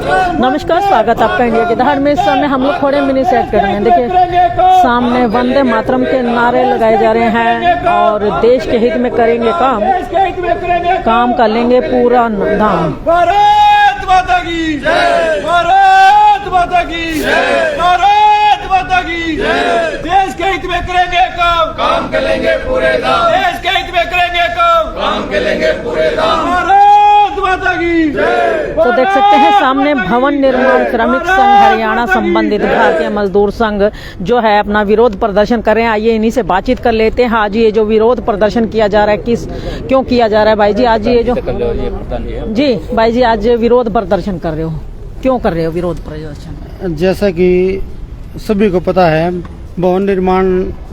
नमस्कार, स्वागत आपका इंडिया की दहाड़ में। इस समय हम लोग थोड़े मिनी सेट कर रहे हैं। देखिए सामने वंदे मातरम के नारे लगाए जा रहे हैं और देश के हित में करेंगे काम कर लेंगे पूरा धाम। भारत माता की जय, भारत माता की जय, भारत माता की जय। देश के हित में करेंगे काम करेंगे पूरे धाम। देश के हित में करेंगे काम करेंगे पूरे धाम। भारत माता की जय। तो देख सकते हैं सामने भवन निर्माण श्रमिक संघ हरियाणा संबंधित भारतीय मजदूर संघ जो है अपना विरोध प्रदर्शन कर रहे हैं। आइए इन्हीं से बातचीत कर लेते हैं। आज ये जो विरोध प्रदर्शन किया जा रहा है क्यों किया जा रहा है भाई जी? आज ये जो जी भाई जी आज विरोध प्रदर्शन कर रहे हो, क्यों कर रहे हो विरोध प्रदर्शन? जैसा कि सभी को पता है, भवन निर्माण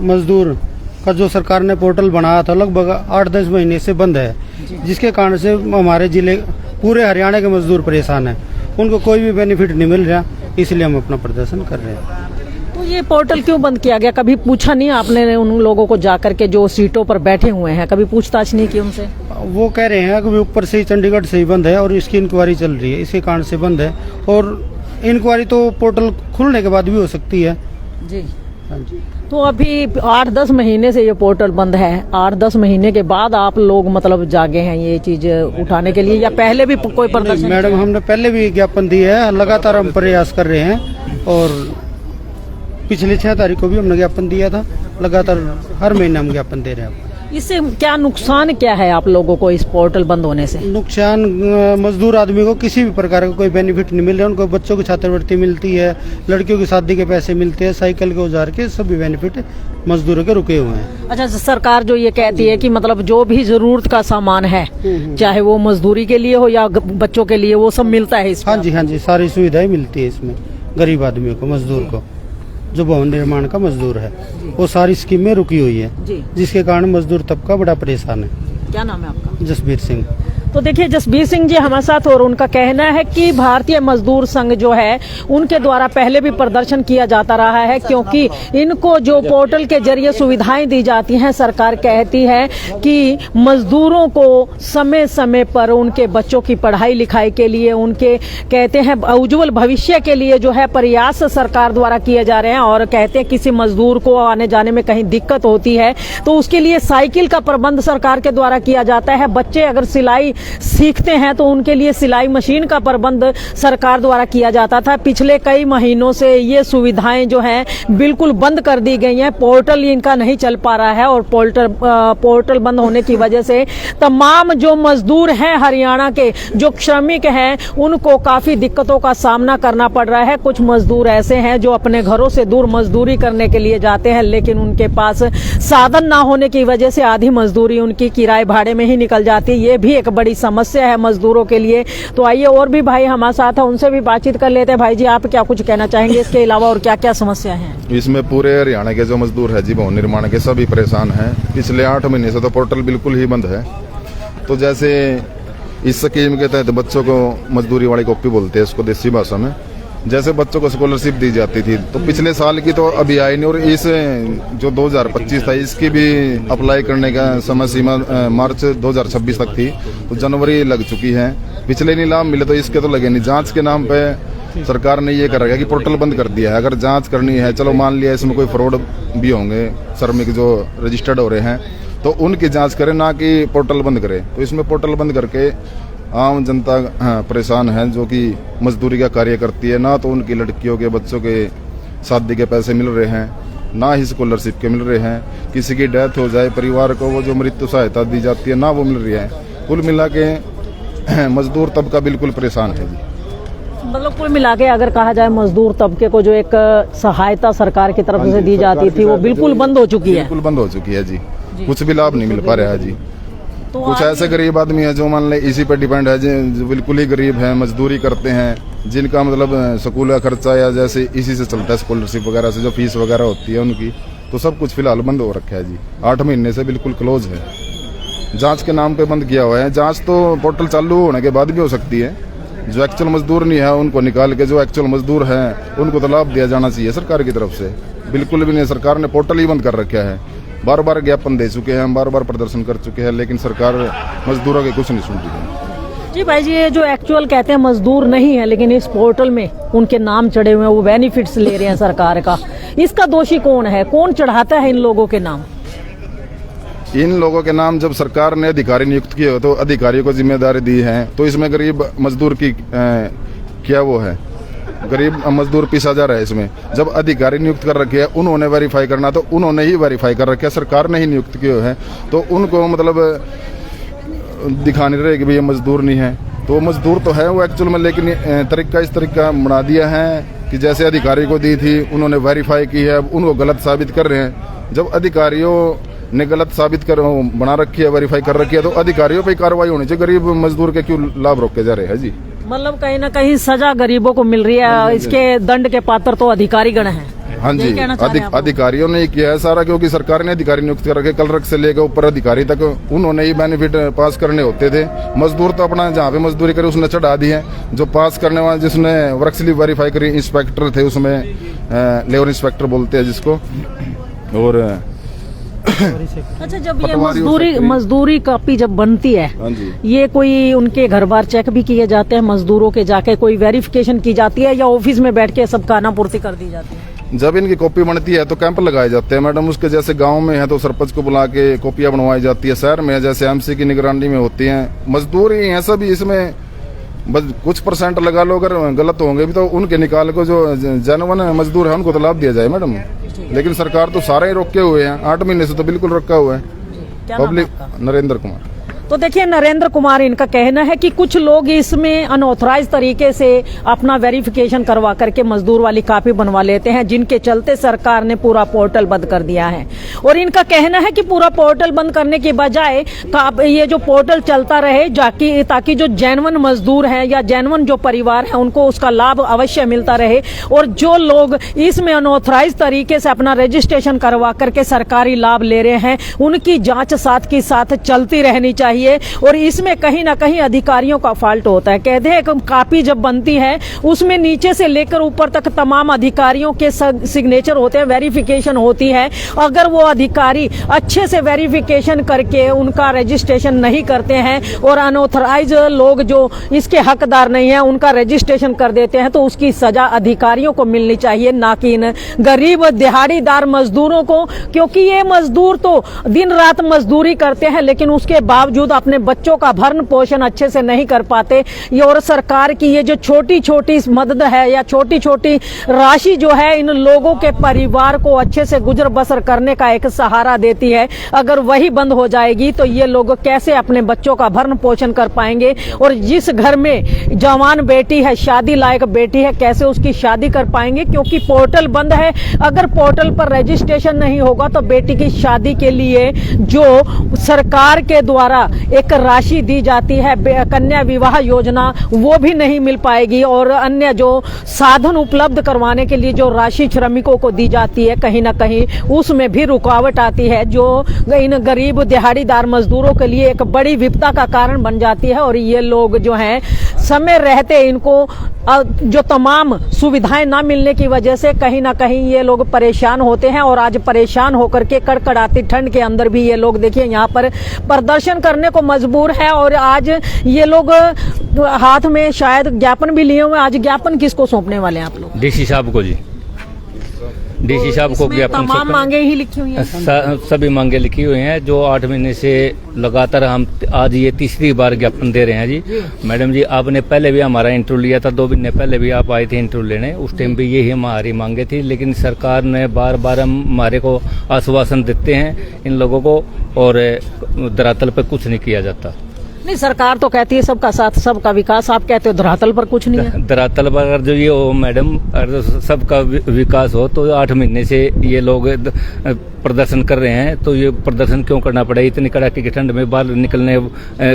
मजदूर का जो सरकार ने पोर्टल बनाया था लगभग 8-10 महीने से बंद है, जिसके कारण से हमारे जिले पूरे हरियाणा के मजदूर परेशान हैं। उनको कोई भी बेनिफिट नहीं मिल रहा, इसलिए हम अपना प्रदर्शन कर रहे हैं। तो ये पोर्टल क्यों बंद किया गया? कभी पूछा नहीं आपने उन लोगों को जाकर के जो सीटों पर बैठे हुए हैं? कभी पूछताछ नहीं की उनसे? वो कह रहे हैं कि ऊपर से ही चंडीगढ़ से ही बंद है और इसकी इंक्वायरी चल रही है, इसी कारण से बंद है। और इंक्वायरी तो पोर्टल खुलने के बाद भी हो सकती है जी। हाँ जी। तो अभी 8-10 महीने से ये पोर्टल बंद है। 8-10 महीने के बाद आप लोग मतलब जागे हैं ये चीज उठाने के लिए, या पहले भी कोई प्रदर्शन? मैडम, हमने पहले भी ज्ञापन दिया है, लगातार हम प्रयास कर रहे हैं और पिछले 6 तारीख को भी हमने ज्ञापन दिया था। लगातार हर महीने हम ज्ञापन दे रहे हैं। इससे क्या नुकसान क्या है आप लोगों को इस पोर्टल बंद होने से? नुकसान मजदूर आदमी को किसी भी प्रकार का कोई बेनिफिट नहीं मिल रहा। उनको बच्चों की छात्रवृत्ति मिलती है, लड़कियों की शादी के पैसे मिलते हैं, साइकिल के औजार के सभी बेनिफिट मजदूरों के रुके हुए हैं। अच्छा, सरकार जो ये कहती है कि मतलब जो भी जरूरत का सामान है चाहे वो मजदूरी के लिए हो या बच्चों के लिए, वो सब मिलता है इसमें? हाँ जी, सारी सुविधाएं मिलती है इसमें। गरीब आदमियों को, मजदूर को, जो भवन निर्माण का मजदूर है, वो सारी स्कीमें रुकी हुई है, जिसके कारण मजदूर तबका बड़ा परेशान है। क्या नाम है आपका? जसबीर सिंह। तो देखिए जसबीर सिंह जी हमारे साथ, और उनका कहना है कि भारतीय मजदूर संघ जो है उनके द्वारा पहले भी प्रदर्शन किया जाता रहा है, क्योंकि इनको जो पोर्टल के जरिए सुविधाएं दी जाती हैं, सरकार कहती है कि मजदूरों को समय समय पर उनके बच्चों की पढ़ाई लिखाई के लिए, उनके कहते हैं उज्जवल भविष्य के लिए जो है प्रयास सरकार द्वारा किए जा रहे हैं। और कहते हैं किसी मजदूर को आने जाने में कहीं दिक्कत होती है तो उसके लिए साइकिल का प्रबंध सरकार के द्वारा किया जाता है। बच्चे अगर सिलाई सीखते हैं तो उनके लिए सिलाई मशीन का प्रबंध सरकार द्वारा किया जाता था। पिछले कई महीनों से ये सुविधाएं जो हैं बिल्कुल बंद कर दी गई हैं। पोर्टल इनका नहीं चल पा रहा है और पोर्टल बंद होने की वजह से तमाम जो मजदूर हैं हरियाणा के, जो श्रमिक हैं, उनको काफी दिक्कतों का सामना करना पड़ रहा है। कुछ मजदूर ऐसे हैं जो अपने घरों से दूर मजदूरी करने के लिए जाते हैं, लेकिन उनके पास साधन ना होने की वजह से आधी मजदूरी उनकी किराए भाड़े में ही निकल जाती है। ये भी एक बड़ी समस्या है मजदूरों के लिए। तो आइए और भी भाई हमारे साथ है, उनसे भी बातचीत कर लेते हैं। भाई जी, आप क्या कुछ कहना चाहेंगे इसके अलावा, और क्या क्या समस्या है? इसमें पूरे हरियाणा के जो मजदूर है जी, भवन निर्माण के, सभी परेशान हैं। पिछले 8 महीने से तो पोर्टल बिल्कुल ही बंद है। तो जैसे इस स्कीम के तहत बच्चों को मजदूरी वाली कॉपी बोलते हैं इसको देसी भाषा में, जैसे बच्चों को स्कॉलरशिप दी जाती थी, तो पिछले साल की तो अभी आई नहीं, और इस जो 2025 था इसकी भी अप्लाई करने का समय सीमा मार्च 2026 तक थी, तो जनवरी लग चुकी है। पिछले नहीं लाभ मिले तो इसके तो लगे नहीं। जांच के नाम पे सरकार ने ये कर रखा है कि पोर्टल बंद कर दिया है। अगर जांच करनी है, चलो मान लिया इसमें कोई फ्रॉड भी होंगे, श्रमिक जो रजिस्टर्ड हो रहे हैं, तो उनकी जाँच करे, ना कि पोर्टल बंद करे। तो इसमें पोर्टल बंद करके आम जनता परेशान है, जो कि मजदूरी का कार्य करती है। ना तो उनकी लड़कियों के बच्चों के शादी के पैसे मिल रहे हैं, ना ही स्कॉलरशिप के मिल रहे हैं। किसी की डेथ हो जाए परिवार को, वो जो मृत्यु सहायता दी जाती है, ना वो मिल रही है। कुल मिला के मजदूर तबका बिल्कुल परेशान है जी। मतलब कुल मिला के अगर कहा जाए मजदूर तबके को जो एक सहायता सरकार की तरफ से दी जाती थी वो बिल्कुल बंद हो चुकी है। बिल्कुल बंद हो चुकी है जी। कुछ भी लाभ नहीं मिल पा रहा है जी। तो कुछ ऐसे गरीब आदमी है जो मान ले इसी पे डिपेंड है, जो बिल्कुल ही गरीब है, मजदूरी करते हैं, जिनका मतलब स्कूल का खर्चा या जैसे इसी से चलता है, स्कॉलरशिप वगैरह से जो फीस वगैरह होती है उनकी, तो सब कुछ फिलहाल बंद हो रखा है जी। 8 महीने से बिल्कुल क्लोज है। जांच के नाम पे बंद किया हुआ है। जांच तो पोर्टल चालू होने के बाद भी हो सकती है। जो एक्चुअल मजदूर नहीं है उनको निकाल के जो एक्चुअल मजदूर हैं उनको तो लाभ दिया जाना चाहिए सरकार की तरफ से। बिल्कुल भी नहीं, सरकार ने पोर्टल ही बंद कर रखा है। बार बार ज्ञापन दे चुके हैं, हम बार बार प्रदर्शन कर चुके हैं, लेकिन सरकार मजदूरों के कुछ नहीं सुन रही है। जी भाई जी, ये जो एक्चुअल कहते हैं मजदूर नहीं है, लेकिन इस पोर्टल में उनके नाम चढ़े हुए हैं, वो बेनिफिट्स ले रहे हैं सरकार का, इसका दोषी कौन है? कौन चढ़ाता है इन लोगों के नाम? इन लोगों के नाम जब सरकार ने अधिकारी नियुक्त किए हो तो अधिकारियों को जिम्मेदारी दी है, तो इसमें गरीब मजदूर की क्या वो है, गरीब मजदूर पीसा जा रहा है इसमें। जब अधिकारी नियुक्त कर रखे हैं, उन्होंने वेरीफाई करना, तो उन्होंने ही वेरीफाई कर रखे हैं, सरकार ने ही नियुक्त किए हैं, तो उनको मतलब दिखाने रहे कि भाई ये मजदूर नहीं है। तो मजदूर तो है वो एक्चुअल में, लेकिन तरीका इस तरीका बना दिया है कि जैसे अधिकारी को दी थी, उन्होंने वेरीफाई की है, उनको गलत साबित कर रहे हैं। जब अधिकारियों ने गलत साबित कर बना रखी है, वेरीफाई कर रखी है, तो अधिकारियों पे कार्रवाई होनी चाहिए। गरीब मजदूर के क्यों लाभ रोके जा रहे हैं जी? मतलब कहीं ना कहीं सजा गरीबों को मिल रही है, इसके दंड के पात्र तो अधिकारी गण हैं। हाँ जी, अधिकारियों ने ही किया है सारा, क्योंकि सरकार ने अधिकारी नियुक्त कर रखे, क्लर्क से लेकर ऊपर अधिकारी तक उन्होंने ही बेनिफिट पास करने होते थे। मजदूर तो अपना जहाँ पे मजदूरी करे उसने चढ़ा दी है। जो पास करने वाले, जिसने वर्क स्लिप वेरीफाई करी, इंस्पेक्टर थे उसमें, लेबर इंस्पेक्टर बोलते हैं जिसको। और अच्छा, जब ये मजदूरी कॉपी जब बनती है, हाँ जी, ये कोई उनके घर बार चेक भी किए जाते हैं मजदूरों के, जाके कोई वेरिफिकेशन की जाती है, या ऑफिस में बैठ के सब खानापूर्ति कर दी जाती है? जब इनकी कॉपी बनती है तो कैंप लगाए जाते हैं मैडम। उसके जैसे गांव में है तो सरपंच को बुला के कॉपियां बनवाई जाती है, शहर में जैसे एमसी की निगरानी में होती हैं। मजदूर ही हैं सभी इसमें, बस कुछ परसेंट लगा लो, अगर गलत होंगे भी तो उनके निकाल को, जो जेन्युइन मजदूर है उनको तो लाभ दिया जाए मैडम। लेकिन सरकार तो सारे ही रोके हुए हैं, 8 महीने से तो बिल्कुल रखा हुआ है। पब्लिक नरेंद्र कुमार। तो देखिए, नरेंद्र कुमार इनका कहना है कि कुछ लोग इसमें अनऑथराइज तरीके से अपना वेरिफिकेशन करवा करके मजदूर वाली कॉपी बनवा लेते हैं, जिनके चलते सरकार ने पूरा पोर्टल बंद कर दिया है। और इनका कहना है कि पूरा पोर्टल बंद करने के बजाय ये जो पोर्टल चलता रहे, ताकि जो जेन्युइन मजदूर हैं या जेन्युइन जो परिवार है उनको उसका लाभ अवश्य मिलता रहे। और जो लोग इसमें अनऑथराइज तरीके से अपना रजिस्ट्रेशन करवा करके सरकारी लाभ ले रहे हैं, उनकी जांच साथ के साथ चलती रहनी चाहिए। और इसमें कहीं ना कहीं अधिकारियों का फॉल्ट होता है। कहते हैं कॉपी जब बनती है उसमें नीचे से लेकर ऊपर तक तमाम अधिकारियों के सिग्नेचर होते हैं, वेरिफिकेशन होती है। अगर वो अधिकारी अच्छे से वेरिफिकेशन करके उनका रजिस्ट्रेशन नहीं करते हैं और अनऑथराइज लोग जो इसके हकदार नहीं है उनका रजिस्ट्रेशन कर देते हैं, तो उसकी सजा अधिकारियों को मिलनी चाहिए, ना कि इन गरीब दिहाड़ीदार मजदूरों को। क्योंकि ये मजदूर तो दिन रात मजदूरी करते हैं, लेकिन उसके बावजूद अपने बच्चों का भरण पोषण अच्छे से नहीं कर पाते। ये और सरकार की ये जो छोटी छोटी मदद है या छोटी छोटी राशि जो है, इन लोगों के परिवार को अच्छे से गुजर बसर करने का एक सहारा देती है। अगर वही बंद हो जाएगी तो ये लोग कैसे अपने बच्चों का भरण पोषण कर पाएंगे? और जिस घर में जवान बेटी है, शादी लायक बेटी है, कैसे उसकी शादी कर पाएंगे? क्योंकि पोर्टल बंद है। अगर पोर्टल पर रजिस्ट्रेशन नहीं होगा तो बेटी की शादी के लिए जो सरकार के द्वारा एक राशि दी जाती है, कन्या विवाह योजना, वो भी नहीं मिल पाएगी। और अन्य जो साधन उपलब्ध करवाने के लिए जो राशि श्रमिकों को दी जाती है, कहीं ना कहीं उसमें भी रुकावट आती है, जो इन गरीब दिहाड़ीदार मजदूरों के लिए एक बड़ी विपदा का कारण बन जाती है। और ये लोग जो हैं, समय रहते इनको जो तमाम सुविधाएं ना मिलने की वजह से कहीं ना कहीं ये लोग परेशान होते हैं। और आज परेशान होकर के कड़कड़ाती ठंड के अंदर भी ये लोग देखिए यहाँ पर प्रदर्शन करने को मजबूर है। और आज ये लोग हाथ में शायद ज्ञापन भी लिए हुए। आज ज्ञापन किसको सौंपने वाले हैं आप लोग? डीसी साहब को जी, डीसी साहब को ज्ञापन तमाम मांगे ही लिखी हुई हैं। सभी मांगे लिखी हुई हैं, जो 8 महीने से लगातार हम आज ये तीसरी बार ज्ञापन दे रहे हैं जी। मैडम जी, आपने पहले भी हमारा इंटरव्यू लिया था, 2 महीने पहले भी आप आए थे इंटरव्यू लेने, उस टाइम भी यही हमारी मांगे थी। लेकिन सरकार ने बार बार हमारे को आश्वासन देते हैं इन लोगों को, और धरातल पर कुछ नहीं किया जाता। नहीं, सरकार तो कहती है सबका साथ सबका विकास, आप कहते हो धरातल पर कुछ नहीं है। धरातल पर अगर जो ये हो मैडम, अगर सबका विकास हो तो 8 महीने से ये लोग प्रदर्शन कर रहे हैं, तो ये प्रदर्शन क्यों करना पड़ा? इतनी कड़ाके की ठंड में बाहर निकलने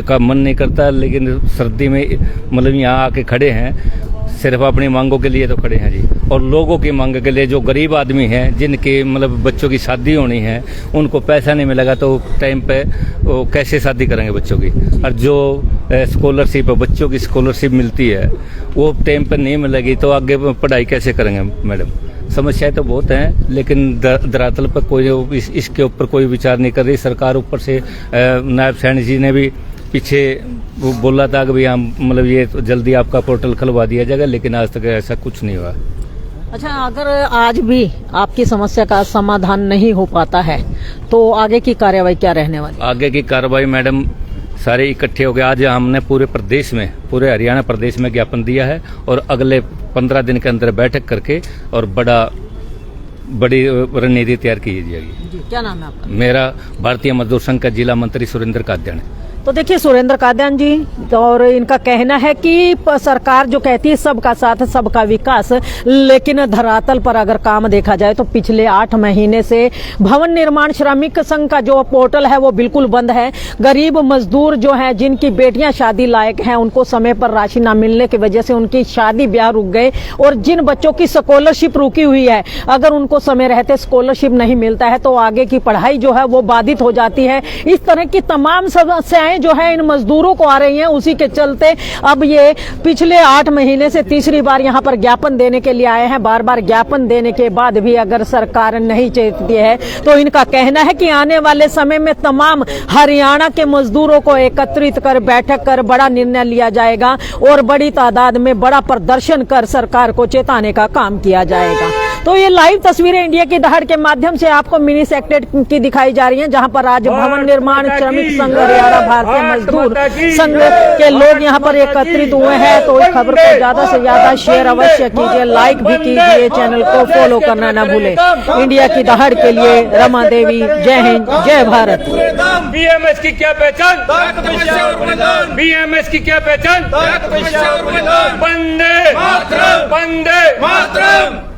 का मन नहीं करता, लेकिन सर्दी में मतलब यहाँ आके खड़े हैं, सिर्फ अपनी मांगों के लिए तो खड़े हैं जी। और लोगों की मांग के लिए, जो गरीब आदमी हैं, जिनके मतलब बच्चों की शादी होनी है, उनको पैसा नहीं मिलेगा तो टाइम पे वो कैसे शादी करेंगे बच्चों की? और जो स्कॉलरशिप है, बच्चों की स्कॉलरशिप मिलती है, वो टाइम पे नहीं मिलेगी तो आगे पढ़ाई कैसे करेंगे मैडम? समस्याएं तो बहुत हैं, लेकिन धरातल पर कोई इसके ऊपर कोई विचार नहीं कर रही सरकार। ऊपर से नायब सैनी जी ने भी पीछे वो बोला था कि भाई हम मतलब ये तो जल्दी आपका पोर्टल खुलवा दिया जाएगा, लेकिन आज तक ऐसा कुछ नहीं हुआ। अच्छा, अगर आज भी आपकी समस्या का समाधान नहीं हो पाता है तो आगे की कार्रवाई क्या रहने वाली? आगे की कार्रवाई मैडम सारे इकट्ठे हो गए। आज हमने पूरे प्रदेश में, पूरे हरियाणा प्रदेश में ज्ञापन दिया है और अगले 15 दिन के अंदर बैठक करके और बड़ी रणनीति तैयार की जाएगी। जी, क्या नाम है आपका? मेरा भारतीय मजदूर संघ का जिला मंत्री सुरेंद्र काद्यान है। तो देखिए सुरेंद्र काद्यान जी, और इनका कहना है कि सरकार जो कहती है सबका साथ सबका विकास, लेकिन धरातल पर अगर काम देखा जाए तो पिछले 8 महीने से भवन निर्माण श्रमिक संघ का जो पोर्टल है वो बिल्कुल बंद है। गरीब मजदूर जो हैं, जिनकी बेटियां शादी लायक हैं, उनको समय पर राशि न मिलने की वजह से उनकी शादी ब्याह रुक गए, और जिन बच्चों की स्कॉलरशिप रुकी हुई है, अगर उनको समय रहते स्कॉलरशिप नहीं मिलता है तो आगे की पढ़ाई जो है वो बाधित हो जाती है। इस तरह की तमाम समस्याएं जो है इन मजदूरों को आ रही हैं। उसी के चलते अब ये पिछले 8 महीने से तीसरी बार यहाँ पर ज्ञापन देने के लिए आए हैं। बार बार ज्ञापन देने के बाद भी अगर सरकार नहीं चेतती है तो इनका कहना है कि आने वाले समय में तमाम हरियाणा के मजदूरों को एकत्रित कर बैठक कर बड़ा निर्णय लिया जाएगा और बड़ी तादाद में बड़ा प्रदर्शन कर सरकार को चेताने का काम किया जाएगा। तो ये लाइव तस्वीरें इंडिया की दहाड़ के माध्यम से आपको मिनी सेक्रेटरी की दिखाई जा रही हैं, जहां पर आज भवन निर्माण श्रमिक संघ हरियाणा भारतीय मजदूर संघ के लोग यहां पर एकत्रित हुए हैं। तो इस खबर को ज्यादा से ज्यादा शेयर अवश्य कीजिए, लाइक भी कीजिए, चैनल को फॉलो करना न भूले। इंडिया की दहाड़ के लिए रमा देवी, जय हिंद, जय भारत। बीएमएस की क्या पहचान? बीएमएस की क्या पहचान? वंदे मातरम, वंदे मातरम।